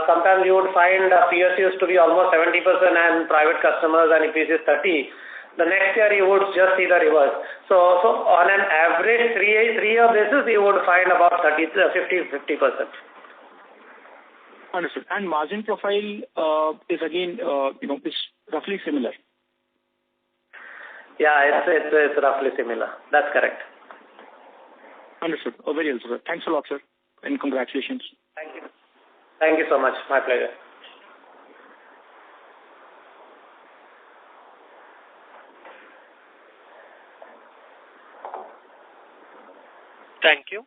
sometimes you would find PSUs to be almost 70% and private customers and EPCs 30%. The next year you would just see the reverse. So on an average 3-year basis, you would find about 50%. Understood. And margin profile is again, is roughly similar. Yeah, it's roughly similar. That's correct. Understood. Very helpful, sir. Thanks a lot, sir, and congratulations. Thank you. Thank you so much. My pleasure. Thank you.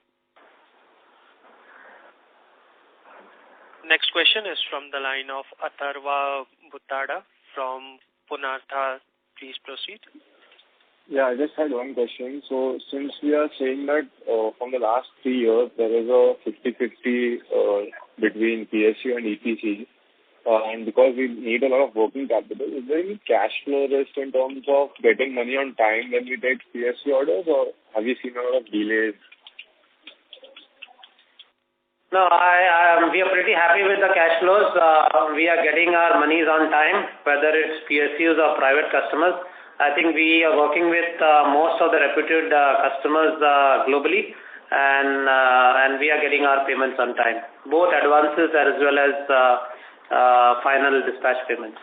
Next question is from the line of Atharva Buttada from Punartha. Please proceed. Yeah, I just had one question. So since we are saying that from the last 3 years, there is a 50-50 between PSU and EPC, and because we need a lot of working capital, is there any cash flow risk in terms of getting money on time when we take PSU orders, or have you seen a lot of delays? No, we are pretty happy with the cash flows. We are getting our monies on time, whether it's PSUs or private customers. I think we are working with most of the reputed customers globally, and we are getting our payments on time, both advances as well as final dispatch payments.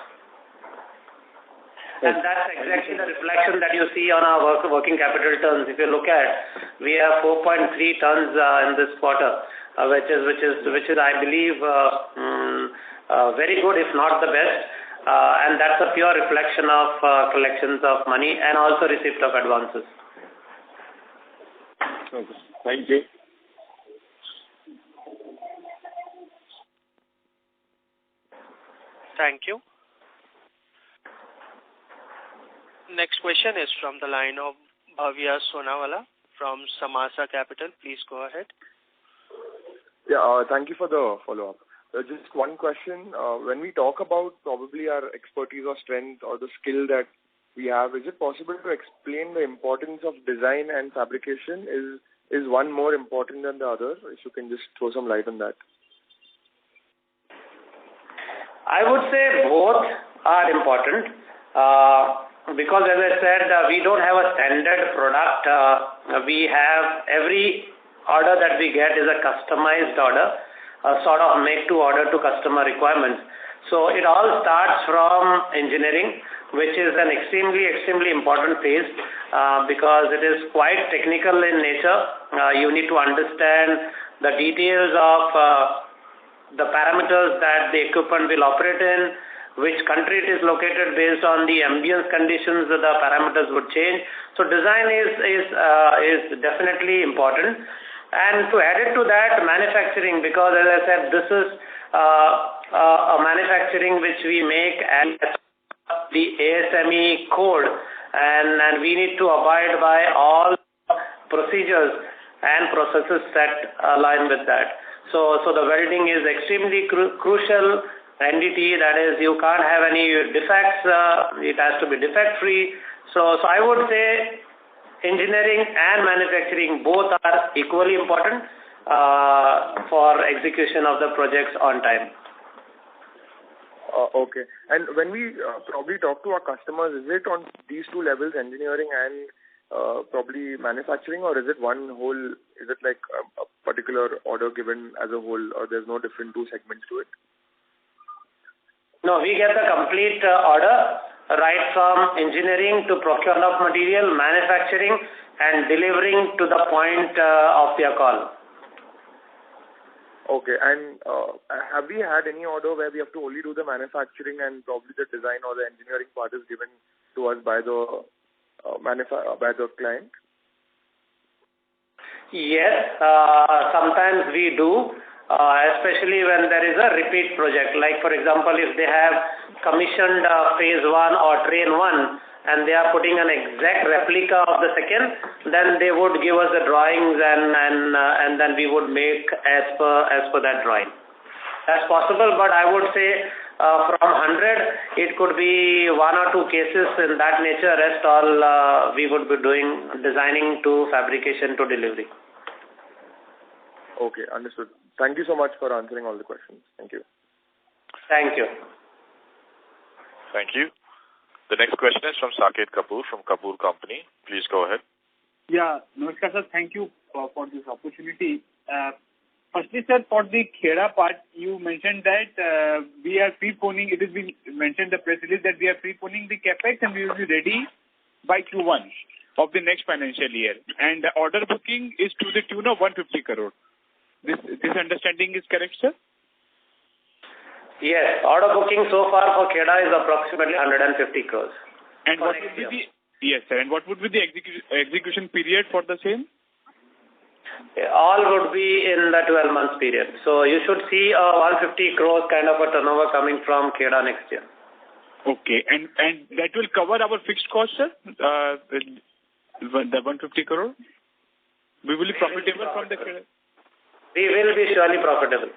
And that's exactly the reflection that you see on our working capital terms. If you look at, we have 4.3 tons in this quarter, which is I believe very good, if not the best. and that's a pure reflection of collections of money and also receipt of advances. Okay. Thank you. Thank you. Next question is from the line of Bhavya Sonawala from Samasa Capital. Please go ahead. Yeah, thank you for the follow-up. Just one question. When we talk about probably our expertise or strength or the skill that we have, is it possible to explain the importance of design and fabrication? Is one more important than the other? If you can just throw some light on that. I would say both are important because, as I said, we don't have a standard product. We have every order that we get is a customized order, a sort of make-to-order to customer requirements. So it all starts from engineering, which is an extremely important phase because it is quite technical in nature. You need to understand the details of the parameters that the equipment will operate in, which country it is located based on the ambience conditions, the parameters would change. So design is definitely important. And to add it to that, manufacturing, because as I said, this is a manufacturing which we make and the ASME code, and we need to abide by all procedures and processes that align with that. So the welding is extremely crucial entity. That is, you can't have any defects. It has to be defect-free. So I would say engineering and manufacturing both are equally important for execution of the projects on time. Okay. And when we probably talk to our customers, is it on these two levels, engineering and probably manufacturing, or is it one whole, is it like a particular order given as a whole, or there's no different two segments to it? No, we get the complete order, right from engineering to procurement of material, manufacturing, and delivering to the point of their call. Okay, and have we had any order where we have to only do the manufacturing and probably the design or the engineering part is given to us by the by the client? Yes, sometimes we do, especially when there is a repeat project. Like, for example, if they have commissioned phase 1 or train 1 and they are putting an exact replica of the second, then they would give us the drawings and then we would make as per that drawing. That's possible, but I would say from 100, it could be 1 or 2 cases in that nature. Rest all we would be doing designing to fabrication to delivery. Okay, understood. Thank you so much for answering all the questions. Thank you. Thank you. Thank you. The next question is from Saket Kapoor from Kapoor Company. Please go ahead. Yeah, Namaskar sir. Thank you for this opportunity. Firstly, sir, for the Kheda part, you mentioned that we are preponing. It has been mentioned in the press release that we are preponing the capex and we will be ready by Q1 of the next financial year. And the order booking is to the tune of 150 crore. This understanding is correct, sir? Yes, order booking so far for Kheda is approximately 150 crores. And what would be the yes, sir. And what would be the execution period for the same? All would be in the 12 months period. So you should see a 150 crores kind of a turnover coming from Kheda next year. Okay, and that will cover our fixed cost, sir. The 150 crore. We will be profitable from the Kheda. We will be surely profitable.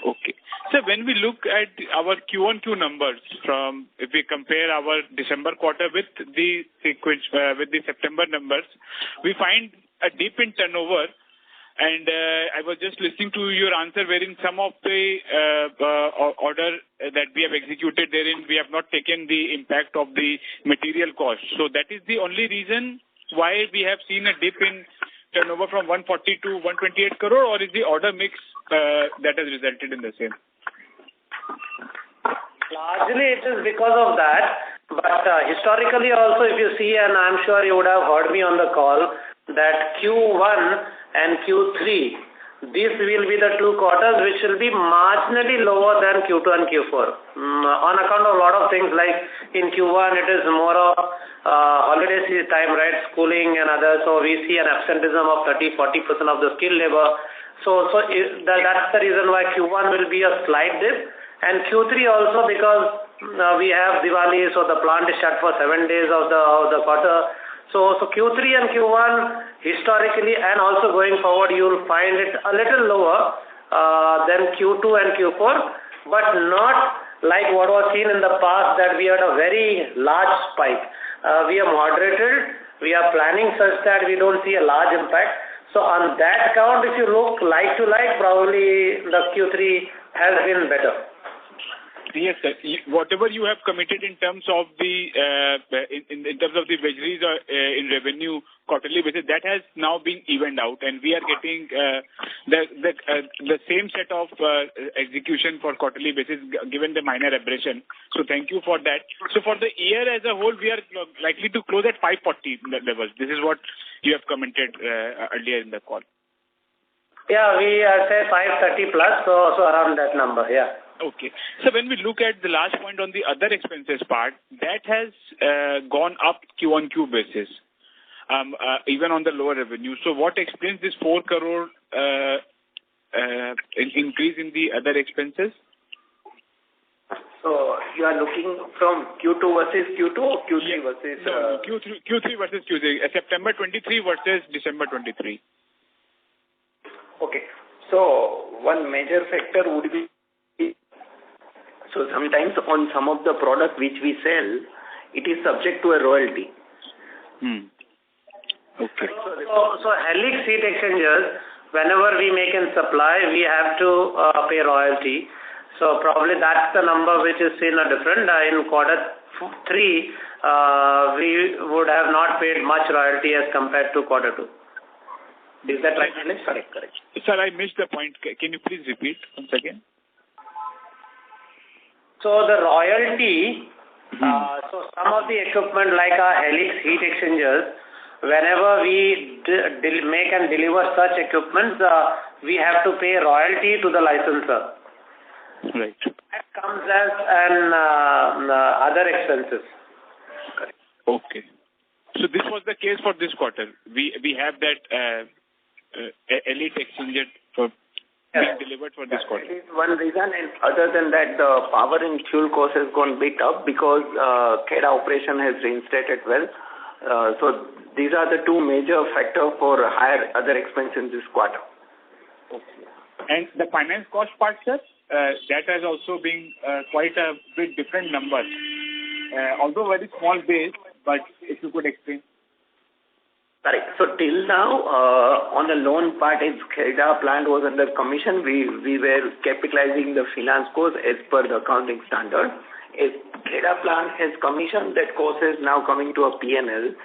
Okay. So when we look at our Q1Q numbers from, if we compare our December quarter with the with the September numbers, we find a dip in turnover. And I was just listening to your answer wherein some of the order that we have executed therein, we have not taken the impact of the material cost. So that is the only reason why we have seen a dip in turnover from 140 to 128 crore, or is the order mix that has resulted in the same? Largely it is because of that, but historically also if you see, and I'm sure you would have heard me on the call, that Q1 and Q3 these will be the 2 quarters which will be marginally lower than Q2 and Q4 on account of a lot of things, like in Q1 it is more of holiday season time, right, schooling and others, so we see an absenteeism of 30-40% of the skilled labor. So that's the reason why Q1 will be a slight dip, and Q3 also because we have Diwali, so the plant is shut for 7 days of the quarter. So Q3 and Q1 historically and also going forward, you will find it a little lower than Q2 and Q4, but not like what was seen in the past that we had a very large spike. We are moderated. We are planning such that we don't see a large impact. So on that count, if you look like to like, probably the Q3 has been better. Yes, sir. Whatever you have committed in terms of the in terms of the vagaries in revenue quarterly basis, that has now been evened out, and we are getting the same set of execution for quarterly basis given the minor aberration. So thank you for that. So for the year as a whole, we are likely to close at 540 levels. This is what you have commented earlier in the call. Yeah, we say 530 plus, so around that number. Yeah. Okay. So when we look at the last point on the other expenses part, that has gone up Q-on-Q basis, even on the lower revenue. So what explains this 4 crore increase in the other expenses? So you are looking from Q2 versus Q2 or Q3 versus... No, Q3 versus Q3, September 23 versus December 23. Okay. So one major factor would be, so sometimes on some of the product which we sell, it is subject to a royalty. Okay. So Helix heat exchangers, whenever we make and supply, we have to pay royalty. So probably that's the number which is seen a different. In quarter 3, we would have not paid much royalty as compared to quarter 2. Is that right, Anish? Correct. Sir, I missed the point. Can you please repeat once again? So the royalty, so some of the equipment like our Helix heat exchangers, whenever we make and deliver such equipment, we have to pay royalty to the licensor. Right. That comes as an other expenses. Okay. So this was the case for this quarter. We have that elite exchanger for being delivered for this quarter. That is one reason, and other than that, the power and fuel cost has gone bit up because CADA operation has reinstated well. So these are the two major factors for higher other expense in this quarter. Okay. And the finance cost part, sir, that has also been quite a bit different number. Although very small base, but if you could explain. Correct. So till now, on the loan part, as CADA plant was under commission, we were capitalizing the finance cost as per the accounting standard. As CADA plant has commissioned, that cost is now coming to a P&L.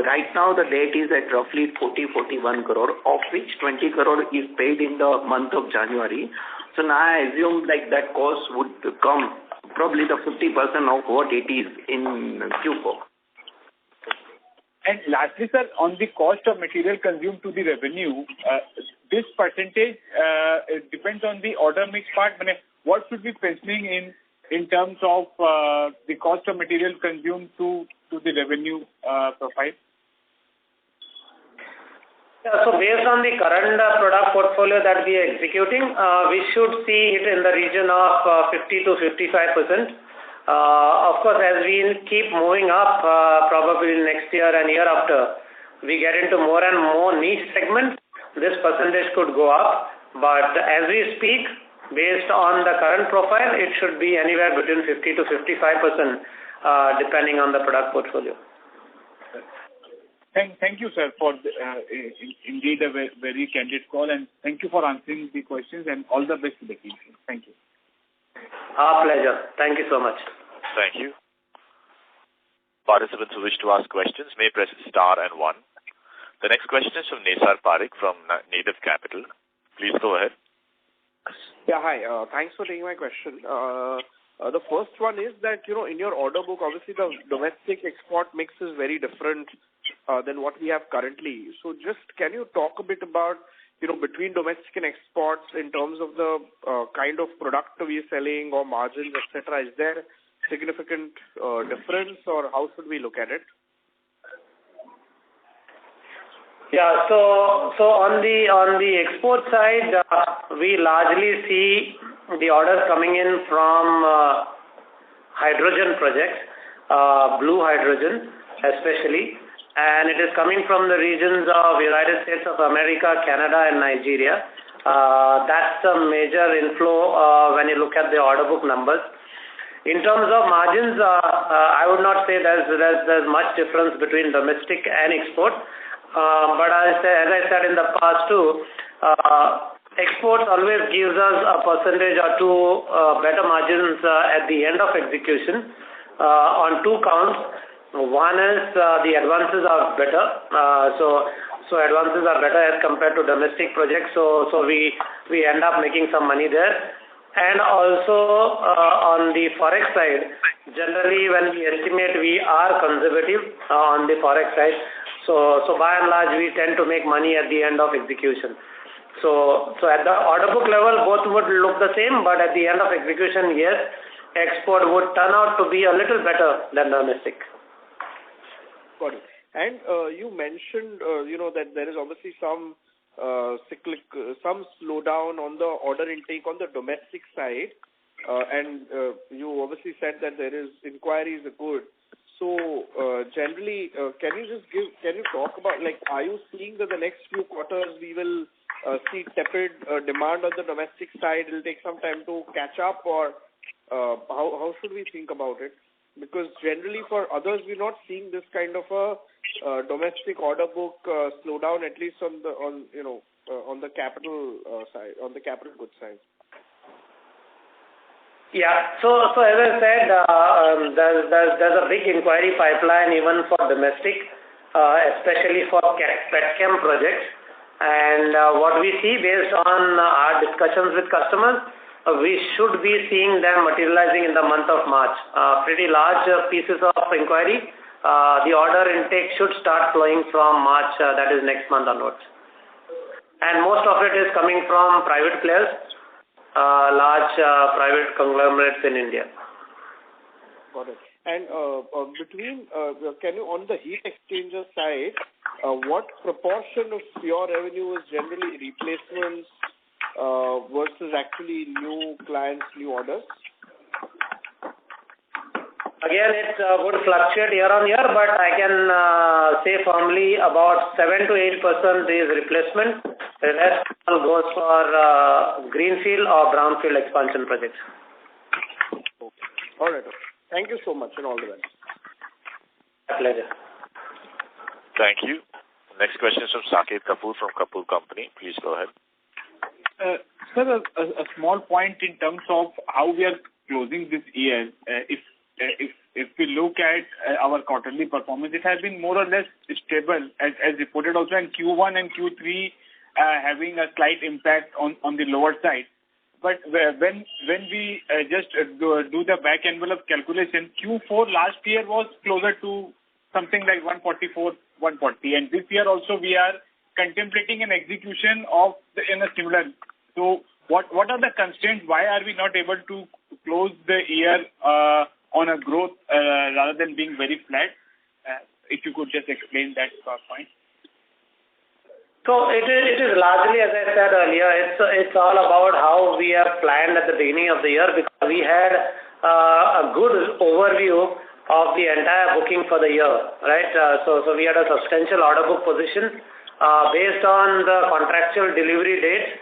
Right now, the debt is at roughly 40-41 crore, of which 20 crore is paid in the month of January. So now I assume like that cost would come probably the 50% of what it is in Q4. And lastly, sir, on the cost of material consumed to the revenue, this percentage it depends on the order mix part. What should be penciling in terms of the cost of material consumed to the revenue profile? Yeah, so based on the current product portfolio that we are executing, we should see it in the region of 50 to 55%. Of course, as we keep moving up, probably next year and year after, we get into more and more niche segments, this percentage could go up. But as we speak, based on the current profile, it should be anywhere between 50 to 55%, depending on the product portfolio. Thank you, sir, for indeed a very candid call, and thank you for answering the questions, and all the best to the team. Thank you. Our pleasure. Thank you so much. Thank you. Participants who wish to ask questions may press star and 1. The next question is from Nesar Parekh from Native Capital. Please go ahead. Yeah, hi. Thanks for taking my question. The first one is that, in your order book, obviously the domestic export mix is very different than what we have currently. So just can you talk a bit about, between domestic and exports in terms of the kind of product we are selling or margins, etc.? Is there significant difference, or how should we look at it? Yeah. So on the export side, we largely see the orders coming in from hydrogen projects, blue hydrogen especially, and it is coming from the regions of United States of America, Canada, and Nigeria. That's a major inflow when you look at the order book numbers. In terms of margins, I would not say there's much difference between domestic and export. But as I said in the past too, exports always gives us a percentage or two better margins at the end of execution on two counts. One is the advances are better. So advances are better as compared to domestic projects. So we end up making some money there. And also on the forex side, generally when we estimate, we are conservative on the forex side. So by and large, we tend to make money at the end of execution. So at the order book level, both would look the same, but at the end of execution, yes, export would turn out to be a little better than domestic. Got it. And you mentioned, that there is obviously some some slowdown on the order intake on the domestic side, and you obviously said that there is inquiries are good. So generally, can you talk about, are you seeing that the next few quarters we will see tepid demand on the domestic side? It will take some time to catch up, or how should we think about it? Because generally for others, we're not seeing this kind of a domestic order book slowdown, at least on the capital side, on the capital goods side. Yeah. So as I said, there's a big inquiry pipeline even for domestic, especially for petchem projects. And what we see based on our discussions with customers, we should be seeing them materializing in the month of March. Pretty large pieces of inquiry. The order intake should start flowing from March, that is next month onwards. And most of it is coming from private players, large private conglomerates in India. Got it. And can you, on the heat exchanger side, what proportion of your revenue is generally replacements versus actually new clients, new orders? Again, it would fluctuate year on year, but I can say firmly about 7 to 8% is replacement. The rest goes for greenfield or brownfield expansion projects. Okay. All right. Thank you so much, and all the best. My pleasure. Thank you. Next question is from Saket Kapoor from Kapoor Company. Please go ahead. Sir, a small point in terms of how we are closing this year. If we look at our quarterly performance, it has been more or less stable, as reported also in Q1 and Q3, having a slight impact on the lower side. But when we just do the back envelope calculation, Q4 last year was closer to something like 144, 140, and this year also we are contemplating an execution in a similar. So what are the constraints? Why are we not able to close the year on a growth rather than being very flat? If you could just explain that point. So it is largely, as I said earlier, it's all about how we have planned at the beginning of the year, because we had a good overview of the entire booking for the year, right? So we had a substantial order book position. Based on the contractual delivery dates,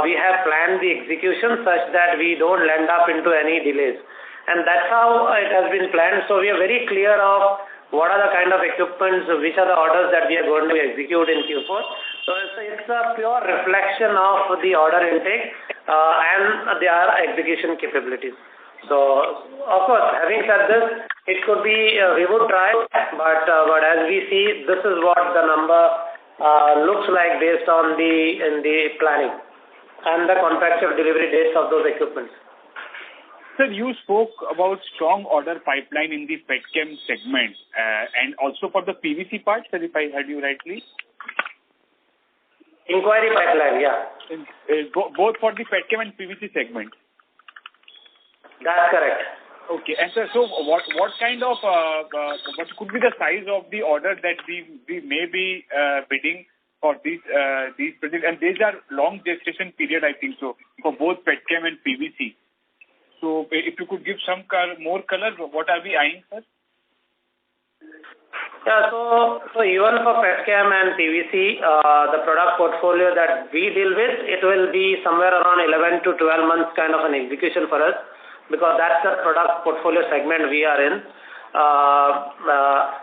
we have planned the execution such that we don't end up into any delays. And that's how it has been planned. So we are very clear of what are the kind of equipments, which are the orders that we are going to execute in Q4. So it's a pure reflection of the order intake and their execution capabilities. So, of course, having said this, it could be, we would try, but as we see, this is what the number looks like based on the planning and the contractual delivery dates of those equipments. Sir, you spoke about strong order pipeline in the petchem segment and also for the PVC part, sir, if I heard you rightly. Inquiry pipeline, yeah. Both for the petchem and PVC segment. That's correct. Okay. And sir, so what kind of what could be the size of the order that we may be bidding for these projects? And these are long gestation period, I think so, for both petchem and PVC. So if you could give some more color, what are we eyeing, sir? Yeah, so even for petchem and PVC, the product portfolio that we deal with, it will be somewhere around 11 to 12 months kind of an execution for us, because that's the product portfolio segment we are in.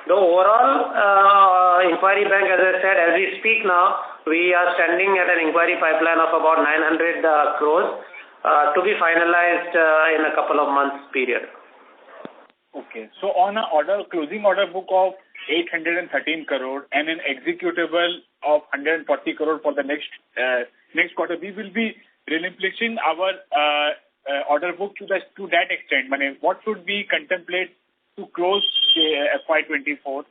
The overall inquiry bank, as I said, as we speak now, we are standing at an inquiry pipeline of about 900 crores to be finalized in a couple of months period. Okay. So on a closing order book of 813 crore and an executable of 140 crore for the next quarter, we will be relinquishing our order book to that extent. What should we contemplate to close FY24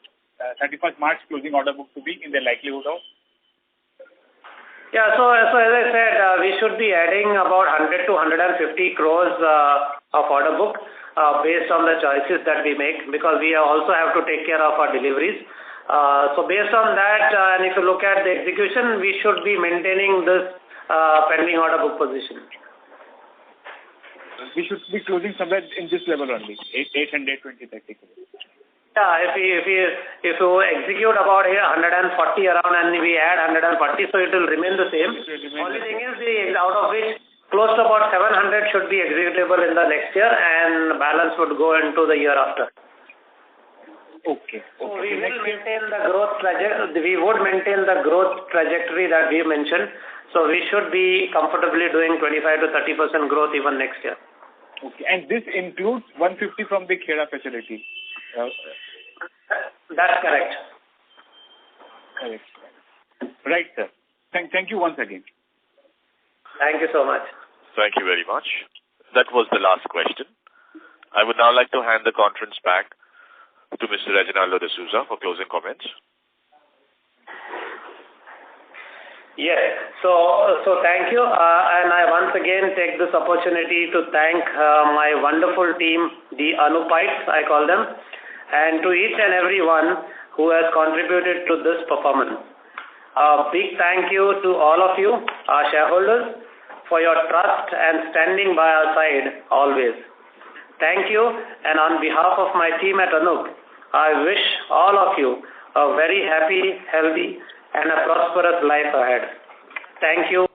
31st March closing order book to be in the likelihood of? Yeah, so as I said, we should be adding about 100 to 150 crores of order book based on the choices that we make, because we also have to take care of our deliveries. So based on that, and if you look at the execution, we should be maintaining this pending order book position. We should be closing somewhere in this level only, 820-30 crores. Yeah, if you execute about 140 around and we add 140, so it will remain the same. Only thing is, out of which close to about 700 should be executable in the next year, and balance would go into the year after. Okay. So we will maintain the growth trajectory. We would maintain the growth trajectory that we mentioned. So we should be comfortably doing 25 to 30% growth even next year. Okay, and this includes 150 from the Kheda facility. That's correct. Correct. Right, sir. Thank you once again. Thank you so much. Thank you very much. That was the last question. I would now like to hand the conference back to Mr. Reginaldo D'Souza for closing comments. Yes. So thank you. And I once again take this opportunity to thank my wonderful team, the Anupites, I call them, and to each and every one who has contributed to this performance. A big thank you to all of you, our shareholders, for your trust and standing by our side always. Thank you, and on behalf of my team at Anup, I wish all of you a very happy, healthy, and a prosperous life ahead. Thank you.